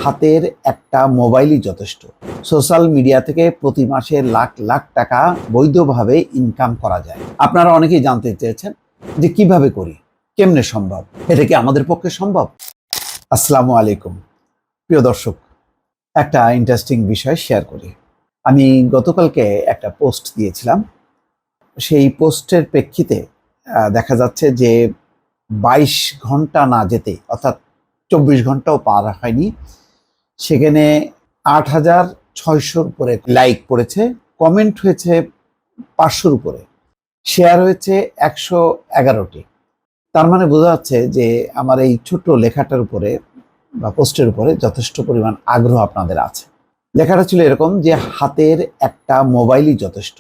হাতের একটা মোবাইলই যথেষ্ট। সোশ্যাল মিডিয়া থেকে প্রতি মাসে লাখ লাখ টাকা বৈধভাবে ইনকাম করা যায়। আপনারা অনেকেই জানতে চেয়েছেন যে কিভাবে করি, কেমনে সম্ভব, এটা কি আমাদের পক্ষে সম্ভব? আসসালামু আলাইকুম প্রিয় দর্শক, একটা ইন্টারেস্টিং বিষয় শেয়ার করি। আমি গতকালকে একটা পোস্ট দিয়েছিলাম। সেই পোস্টের প্রেক্ষিতে দেখা যাচ্ছে যে 22 ঘন্টা না যেতে, অর্থাৎ 24 ঘন্টাও পার হয়নি, সেখানে 8,600-র উপরে লাইক পড়েছে, কমেন্ট হয়েছে 500-র উপরে, শেয়ার হয়েছে 111টি। তার মানে বোঝা যাচ্ছে যে আমার এই ছোট্ট লেখাটার উপরে বা পোস্টের উপরে যথেষ্ট পরিমাণ আগ্রহ আপনাদের আছে। লেখাটা ছিল এরকম যে হাতের একটা মোবাইলই যথেষ্ট।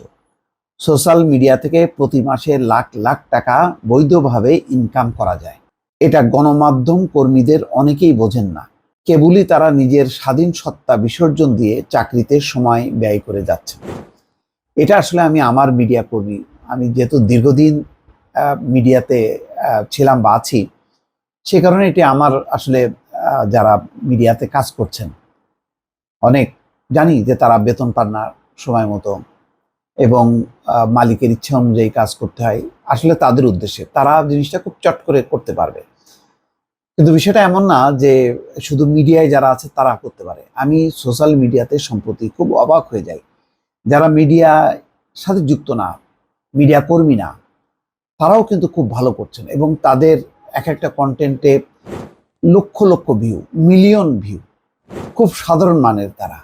সোশ্যাল মিডিয়া থেকে প্রতি মাসে লাখ লাখ টাকা বৈধভাবে ইনকাম করা যায়। এটা গণমাধ্যম কর্মীদের অনেকেই বোঝেন না। কেবলই তারা নিজের স্বাধীন সত্তা বিসর্জন দিয়ে চাকরিতে সময় ব্যয় করে যাচ্ছে। এটা আসলে আমি আমার মিডিয়া কর্মী, আমি যেহেতু দীর্ঘদিন মিডিয়াতে ছিলাম বা আছি, সে কারণে এটি আমার আসলে যারা মিডিয়াতে কাজ করছেন অনেক জানি যে তারা বেতন পান না সময় মতো এবং মালিকের ইচ্ছা অনুযায়ী কাজ করতে হয়। আসলে তাদের উদ্দেশ্যে তারা জিনিসটা খুব চট করে করতে পারবে, কিন্তু বিষয়টা এমন না যে শুধু মিডিয়ায় যারা আছে তারা করতে পারে। আমি সোশ্যাল মিডিয়াতে সম্প্রতি খুব অবাক হয়ে যাই, যারা মিডিয়ার সাথে যুক্ত না, মিডিয়া কর্মী না, তারাও কিন্তু খুব ভালো করছেন এবং তাদের এক একটা কন্টেন্টে lakh lakh view, million view. খুব সাধারণ মানের, তারা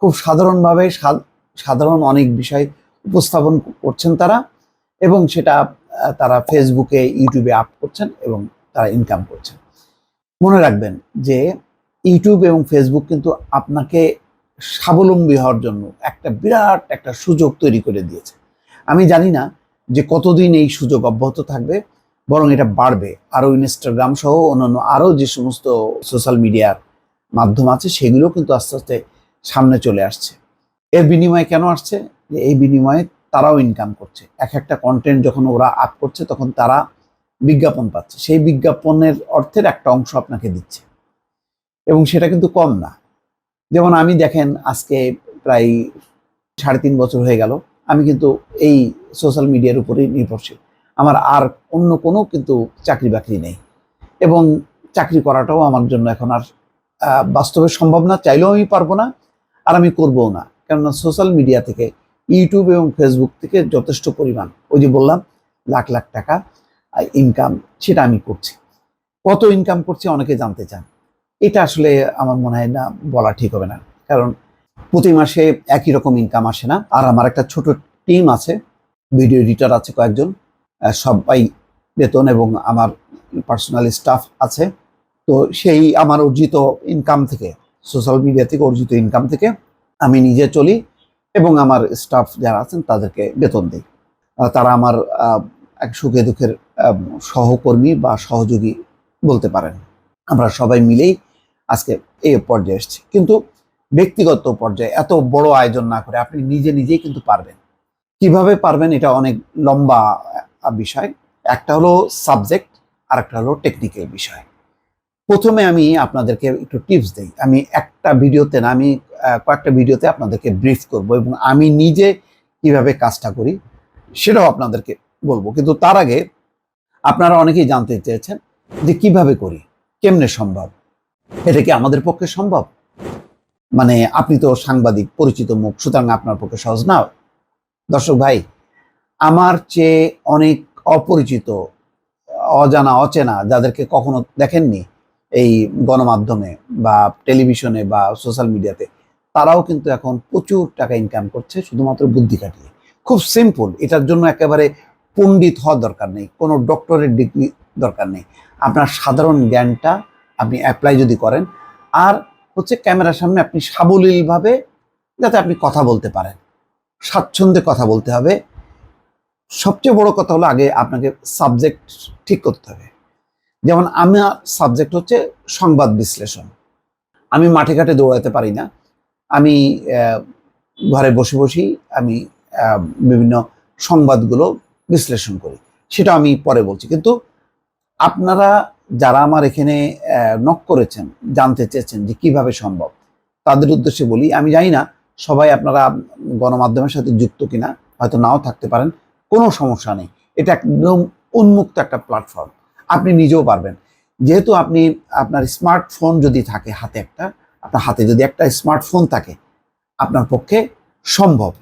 খুব সাধারণভাবে সাধারণ অনেক বিষয় উপস্থাপন করছেন তারা, এবং সেটা তারা ফেসবুকে, ইউটিউবে আপ করছেন এবং তারা ইনকাম করছেন। মনে রাখবেন যে ইউটিউব এবং ফেসবুক কিন্তু আপনাকে স্বাবলম্বী হওয়ার জন্য একটা বিরাট একটা সুযোগ তৈরি করে দিয়েছে। আমি জানি না যে কতদিন এই সুযোগ অব্যাহত থাকবে, বরং এটা বাড়বে। আরও ইনস্টাগ্রাম সহ অন্যান্য আরও যে সমস্ত সোশ্যাল মিডিয়ার মাধ্যম আছে সেগুলো কিন্তু আস্তে আস্তে সামনে চলে আসছে। এর বিনিময়ে কেন আসছে? যে এই বিনিময়ে তারাও ইনকাম করছে। এক একটা কন্টেন্ট যখন ওরা আপ করছে তখন তারা বিজ্ঞাপন পাচ্ছে, সেই বিজ্ঞাপনের অর্থের একটা অংশ আপনাকে দিচ্ছে এবং সেটা কিন্তু কম না। যেমন আমি দেখেন আজকে প্রায় 3.5 বছর হয়ে গেল আমি কিন্তু এই সোশ্যাল মিডিয়ার উপরেই নির্ভরশীল। আমার আর অন্য কোনো কিন্তু চাকরি বাকরি নেই এবং চাকরি করাটাও আমার জন্য এখন আর বাস্তবে সম্ভব না। চাইলেও আমি পারবো না, আর আমি করবও না, কেননা সোশ্যাল মিডিয়া থেকে, ইউটিউব এবং ফেসবুক থেকে যথেষ্ট পরিমাণ, ওই যে বললাম লাখ লাখ টাকা ইনকাম, সেটা আমি করছি। কত ইনকাম করছি অনেকে জানতে চান। এটা আসলে আমার মনে হয় না বলা ঠিক হবে না, কারণ প্রতি মাসে একই রকম ইনকাম আসে না। আর আমার একটা ছোট টিম আছে, ভিডিও এডিটর আছে কয়েকজন, সবাই বেতন, এবং আমার পার্সোনাল স্টাফ আছে। তো সেই আমার অর্জিত ইনকাম থেকে, সোশ্যাল মিডিয়া থেকে অর্জিত ইনকাম থেকে আমি নিজে চলি এবং আমার স্টাফ যারা আছেন তাদেরকে বেতন দিই। তারা আমার এক সুখে দুঃখের সহকর্মী বা সহযোগী বলতে পারেন। আমরা সবাই মিলেই আজকে এই পর্যায়ে এসেছি। কিন্তু ব্যক্তিগত পর্যায়ে এত বড় আয়োজন না করে আপনি নিজে নিজেই কিন্তু পারবেন। কিভাবে পারবেন এটা অনেক লম্বা বিষয়। একটা হলো সাবজেক্ট, আর একটা হলো টেকনিক্যাল বিষয়। প্রথমে আমি আপনাদেরকে একটু টিপস দিই। আমি একটা ভিডিওতে না, আমি কয়েকটা ভিডিওতে আপনাদেরকে ব্রিফ করব এবং আমি নিজে কিভাবে কাজটা করি সেটাও আপনাদেরকে বলবো। কিন্তু তার আগে আপনারা অনেকেই জানতে চেয়েছেন যে কিভাবে করি, কেমনে সম্ভব, এটা কি আমাদের পক্ষে সম্ভব? মানে আপনি তো সাংবাদিক, পরিচিত মুখ, সুতরাং আপনার পক্ষে সহজ না। দর্শক ভাই, আমার চেয়ে অনেক অপরিচিত, অজানা, অচেনা, যাদেরকে কখনো দেখেননি এই গণমাধ্যমে বা টেলিভিশনে বা সোশ্যাল মিডিয়াতে, তারাও কিন্তু এখন প্রচুর টাকা ইনকাম করছে শুধুমাত্র বুদ্ধি খাটিয়ে। খুব সিম্পল, এটার জন্য একেবারে পণ্ডিত হওয়ার দরকার নেই, কোনো ডক্টরেট ডিগ্রি দরকার নেই। আপনার সাধারণ জ্ঞানটা আপনি অ্যাপ্লাই যদি করেন, আর হচ্ছে ক্যামেরার সামনে আপনি সাবলীলভাবে যাতে আপনি কথা বলতে পারেন, স্বাচ্ছন্দ্যে কথা বলতে হবে। সবচেয়ে বড় কথা হলো আগে আপনাকে সাবজেক্ট ঠিক করতে হবে। যেমন আমার সাবজেক্ট হচ্ছে সংবাদ বিশ্লেষণ। আমি মাঠে ঘাটে দৌড়াতে পারি না, আমি ঘরে বসে বসেই আমি বিভিন্ন সংবাদগুলো বিশ্লেষণ করি, সেটা আমি পরে বলছি। কিন্তু আপনারা যারা আমার এখানে নক করেছেন, জানতে চেয়েছেন যে কিভাবে সম্ভব, তাদের উদ্দেশ্যে বলি, আমি জানি না সবাই আপনারা গণমাধ্যমের সাথে যুক্ত কিনা, হয়তো নাও থাকতে পারেন, কোনো সমস্যা নেই। এটা একদম উন্মুক্ত একটা প্ল্যাটফর্ম, আপনি নিজেও পারবেন। যেহেতু আপনি আপনার স্মার্টফোন যদি থাকে হাতে একটা, আপনার হাতে যদি একটা স্মার্টফোন থাকে, আপনার পক্ষে সম্ভব,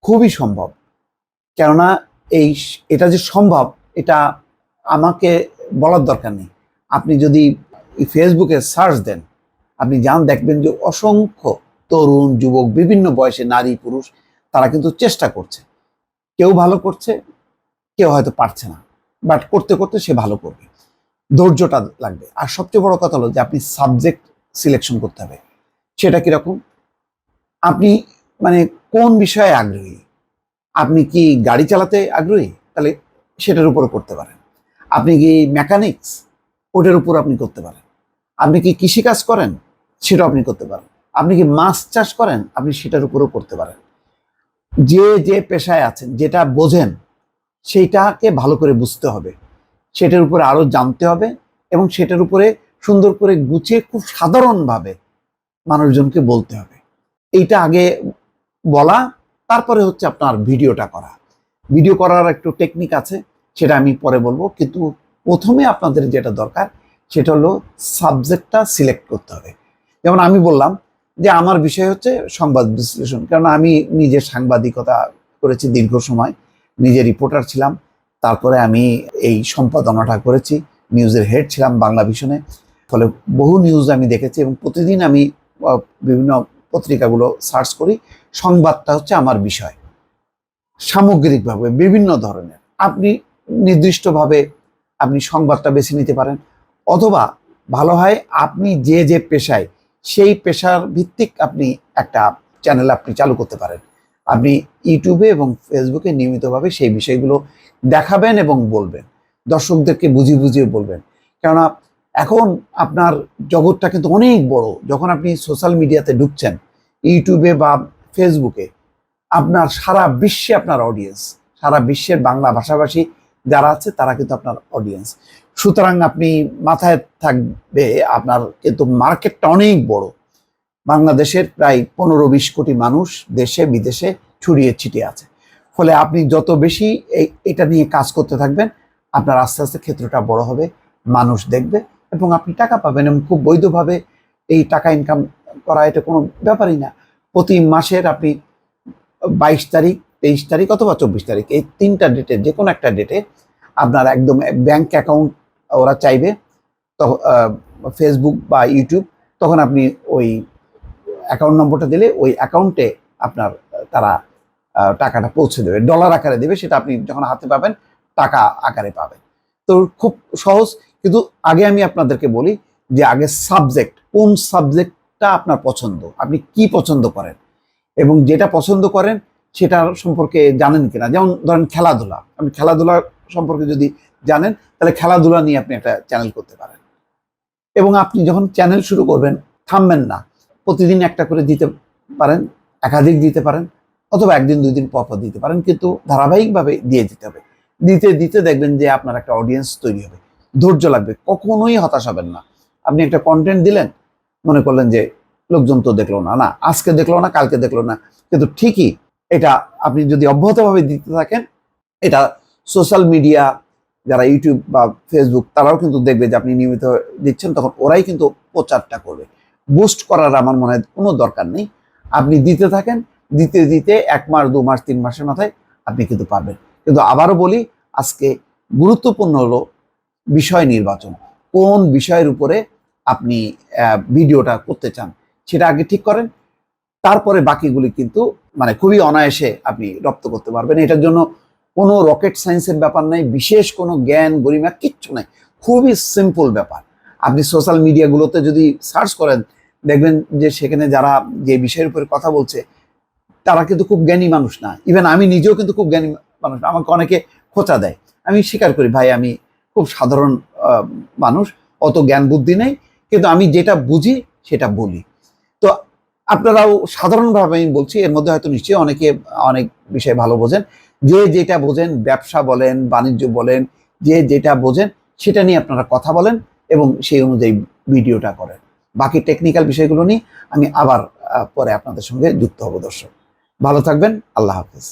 খুবই সম্ভব। কেননা এটা যে সম্ভব, এটা আমাকে বলার দরকার নেই। আপনি যদি ফেসবুকে সার্চ দেন, আপনি দেখবেন যে অসংখ্য তরুণ যুবক, বিভিন্ন বয়সে নারী পুরুষ, তারা কিন্তু চেষ্টা করছে। কেউ ভালো করছে, কেউ হয়তো পারছে না, বাট করতে করতে সে ভালো করবে। ধৈর্যটা লাগবে। আর সবচেয়ে বড় কথা হলো যে আপনি সাবজেক্ট সিলেকশন করতে হবে। সেটা কিরকম? আপনি মানে কোন বিষয়ে আগ্রহী? আপনি কি গাড়ি চালাতে আগ্রহী? তাহলে সেটার উপরে করতে পারেন। আপনি কি মেকানিক্স? ওটার উপর আপনি করতে পারেন। আপনি কি কৃষিকাজ করেন? সেটাও আপনি করতে পারেন। আপনি কি মাছ চাষ করেন? আপনি সেটার উপরেও করতে পারেন। যে যে পেশায় আছেন, যেটা বোঝেন, সেইটাকে ভালো করে বুঝতে হবে, সেটার উপরে আরো জানতে হবে, এবং সেটার উপরে সুন্দর করে গুছিয়ে খুব সাধারণভাবে মানুষজনকে বলতে হবে। এইটা আগে বলা, তারপরে হচ্ছে আপনার ভিডিওটা করা। ভিডিও করার একটু টেকনিক আছে, সেটা আমি পরে বলবো। কিন্তু প্রথমে আপনাদের যেটা দরকার, সেটা হলো সাবজেক্টটা সিলেক্ট করতে হবে। যেমন আমি বললাম যে আমার বিষয় হচ্ছে সংবাদ বিশ্লেষণ, কারণ আমি নিজে সাংবাদিকতা করেছি দীর্ঘ সময়, নিজে রিপোর্টার ছিলাম। তারপরে আমি এই সম্পাদনাটা করেছি, নিউজের হেড ছিলাম বাংলা ভিশনে। ফলে বহু নিউজ আমি দেখেছি, এবং প্রতিদিন আমি বিভিন্ন পত্রিকাগুলো সার্চ করি। সংবাদটা হচ্ছে আমার বিষয়, সামগ্রিকভাবে বিভিন্ন ধরনের। আপনি নির্দিষ্টভাবে আপনি সংবাদটা বেছে নিতে পারেন, অথবা ভালো হয় আপনি যে যে পেশায়, সেই পেশার ভিত্তিক আপনি একটা চ্যানেল আপনি চালু করতে পারেন। আপনি ইউটিউবে এবং ফেসবুকে নিয়মিতভাবে সেই বিষয়গুলো দেখাবেন এবং বলবেন, দর্শকদেরকে বুঝিয়ে বুঝিয়ে বলবেন। কেননা এখন আপনার জগৎটা কিন্তু অনেক বড়। যখন আপনি সোশ্যাল মিডিয়াতে ঢুকছেন, ইউটিউবে বা ফেসবুকে, আপনার সারা বিশ্বে আপনার অডিয়েন্স, সারা বিশ্বের বাংলা ভাষাভাষী যারা আছে তারা কিন্তু আপনার অডিয়েন্স। সুতরাং আপনি মাথায় থাকবে, আপনার কিন্তু মার্কেটটা অনেক বড়। বাংলাদেশের প্রায় 15-20 কোটি মানুষ দেশে বিদেশে ছড়িয়ে ছিটিয়ে আছে। ফলে আপনি যত বেশি এটা নিয়ে কাজ করতে থাকবেন, আপনার আস্তে আস্তে ক্ষেত্রটা বড় হবে, মানুষ দেখবে, এবং আপনি টাকা পাবেন। এবং খুব বৈধভাবে এই টাকা ইনকাম করা এটা কোনো ব্যাপারই না। প্রতি মাসের আপনি 22 তারিখ, 23 তারিখ অথবা 24 তারিখ, এই 3টা ডেটে যে কোনো একটা ডেটে আপনার একদম ব্যাংক অ্যাকাউন্ট ওরা চাইবে, তখন ফেসবুক বা ইউটিউব, তখন আপনি ওই অ্যাকাউন্ট নম্বরটা দিলে ওই অ্যাকাউন্টে আপনার তারা টাকাটা পৌঁছে দেবে, ডলার আকারে দেবে। সেটা আপনি যখন হাতে পাবেন, টাকা আকারে পাবেন। তো খুব সহজ। কিন্তু আগে আমি আপনাদেরকে বলি যে আগে সাবজেক্ট, কোন সাবজেক্টটা আপনার পছন্দ, আপনি কি পছন্দ করেন, এবং যেটা পছন্দ করেন সেটা সম্পর্কে জানেন কিনা। যেমন ধরেন খেলাধুলা, আপনি খেলাধুলা সম্পর্কে যদি জানেন, তাহলে খেলাধুলা নিয়ে আপনি একটা চ্যানেল করতে পারেন। এবং আপনি যখন চ্যানেল শুরু করবেন, থামবেন না, প্রতিদিন একটা করে দিতে পারেন, একাধিক দিতে পারেন, অথবা একদিন 2 দিন পর পর দিতে পারেন, কিন্তু ধারাবাহিকভাবে দিয়ে দিতে হবে। দিতে দিতে দেখবেন যে আপনার একটা অডিয়েন্স তৈরি হবে। ধৈর্য লাগবে, কখনোই হতাশ হবেন না। আপনি একটা কন্টেন্ট দিলেন, মনে করলেন যে লোকজন তো দেখলো না, না আজকে দেখলো না, কালকে দেখলো না, কিন্তু ঠিকই এটা আপনি যদি অব্যাহতভাবে দিতে থাকেন, এটা সোশ্যাল মিডিয়া যারা ইউটিউব বা ফেসবুক, তারাও কিন্তু দেখবে যে আপনি নিয়মিত দিচ্ছেন, তখন ওরাই কিন্তু প্রচারটা করবে। বুস্ট করার আমার মনে হয় কোনো দরকার নেই। আপনি দিতে থাকেন, দিতে দিতে 1 মাস, 2 মাস, 3 মাসের মাথায় আপনি কিন্তু পাবেন। কিন্তু আবারও বলি, আজকে গুরুত্বপূর্ণ হলো বিষয় নির্বাচন। কোন বিষয়ের উপরে আপনি ভিডিওটা করতে চান, সেটা আগে ঠিক করেন। তারপরে বাকিগুলি কিন্তু মানে খুবই অনায়াসে আপনি রপ্ত করতে পারবেন। এটার জন্য কোনো রকেট সায়েন্সের ব্যাপার নাই, বিশেষ কোনো জ্ঞান গরিমা কিচ্ছু নাই, খুবই সিম্পল ব্যাপার। আপনি সোশ্যাল মিডিয়াগুলোতে যদি সার্চ করেন, দেখবেন যে সেখানে যারা যে বিষয়ের উপরে কথা বলছে, তারা কিন্তু খুব জ্ঞানী মানুষ না। ইভেন আমি নিজেও কিন্তু খুব জ্ঞানী মানুষ না। আমাকে অনেকে খোঁচা দেয়, আমি স্বীকার করি, ভাই আমি খুব সাধারণ মানুষ, অত জ্ঞান বুদ্ধি নেই, কিন্তু আমি যেটা বুঝি সেটা বলি। তো আপনারাও সাধারণভাবে আমি বলছি, এর মধ্যে হয়তো নিশ্চয়ই অনেকে অনেক বিষয় ভালো বোঝেন। যে যেটা বোঝেন, ব্যবসা বলেন, বাণিজ্য বলেন, যে যেটা বোঝেন সেটা নিয়ে আপনারা কথা বলেন এবং সেই অনুযায়ী ভিডিওটা করেন। বাকি টেকনিক্যাল বিষয়গুলো নিয়ে আমি আবার পরে আপনাদের সঙ্গে যুক্ত হব। দর্শক ভালো থাকবেন, আল্লাহ হাফেজ।